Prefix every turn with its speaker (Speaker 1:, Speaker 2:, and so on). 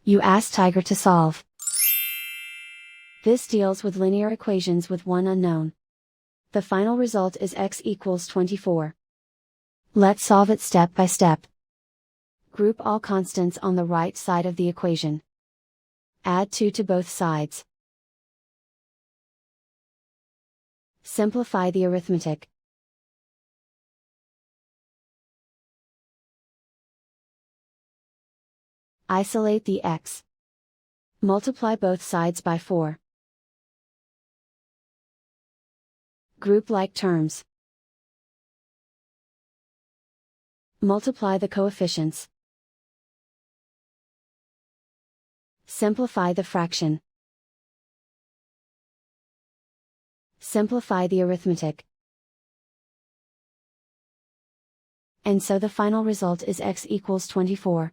Speaker 1: You ask Tiger to solve. This deals with linear equations with one unknown. The final result is x equals 24. Let's solve it step by step. Group all constants on the right side of the equation. Add 2 to both sides. Simplify the arithmetic. Isolate the x. Multiply both sides by 4. Group like terms. Multiply the coefficients. Simplify the fraction. Simplify the arithmetic. And so the final result is x equals 24.